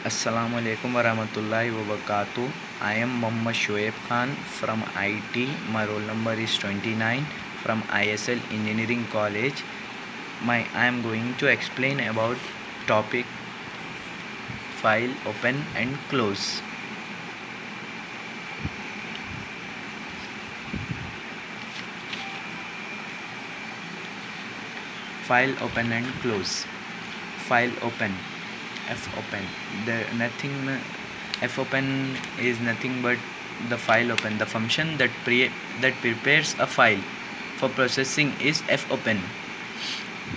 Assalamu alaikum warahmatullahi wabarakatuh. I am Muhammad Shoaib Khan from IT. My roll number is 29 from ISL Engineering College. I am going to explain about topic file open and close. File open and close. File open. F open. F open is nothing but the file open. The function that prepares a file for processing is F open.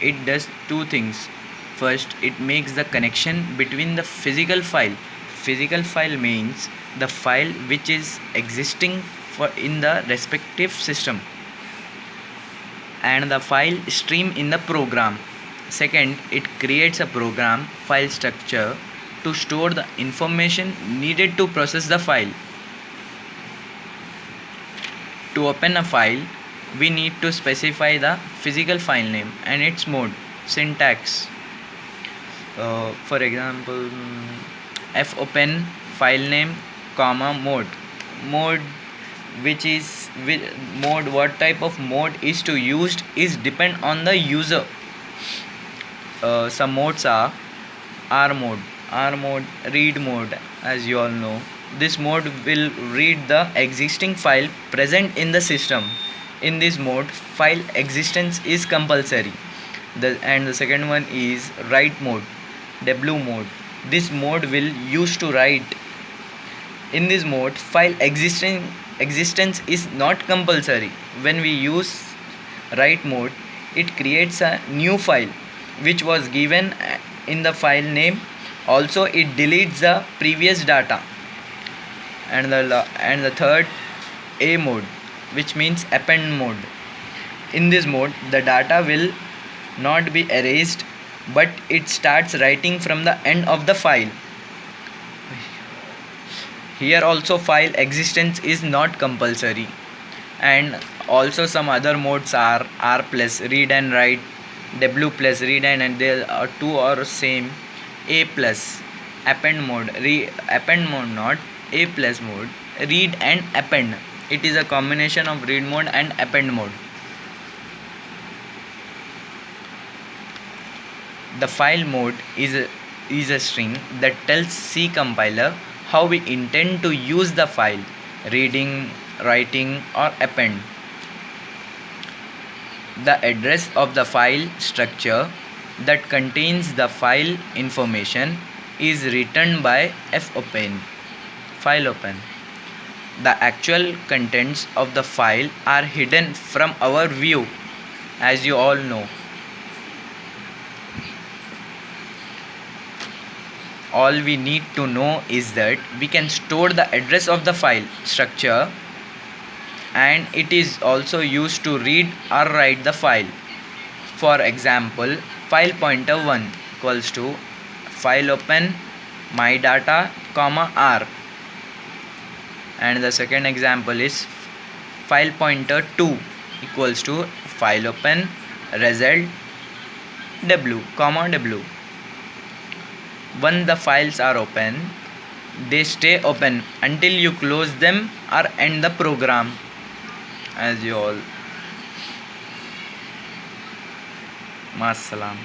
It does two things. First, it makes the connection between the physical file. Physical file means the file which is existing in the respective system, and the file stream in the program. Second, it creates a program file structure to store the information needed to process the file. To open a file, we need to specify the physical file name and its mode. Syntax. For example, fopen file name, comma mode. Mode, what type of mode is to used is depend on the user. Some modes are R mode, read mode. As you all know, this mode will read the existing file present in the system. In this mode, file existence is compulsory. The second one is write mode, W mode. This mode will use to write. In this mode, file existence is not compulsory. When we use write mode, it creates a new file which was given in the file name. Also, it deletes the previous data. And the third, A mode, which means append mode. In this mode, the data will not be erased, but it starts writing from the end of the file. Here also file existence is not compulsory. And also some other modes are R plus read and write, W plus read and there are two are same. A plus append mode, append mode not A plus mode, read and append. It is a combination of read mode and append mode. The file mode is a string that tells C compiler how we intend to use the file, reading, writing or append. The address of the file structure that contains the file information is written by fopen, file open. The actual contents of the file are hidden from our view, as you all know. All we need to know is that we can store the address of the file structure, and it is also used to read or write the file. For example, file pointer 1 equals to file open my data, comma R. And the second example is file pointer 2 equals to file open result W, comma W. When the files are open, they stay open until you close them or end the program. As you all. Maassalam.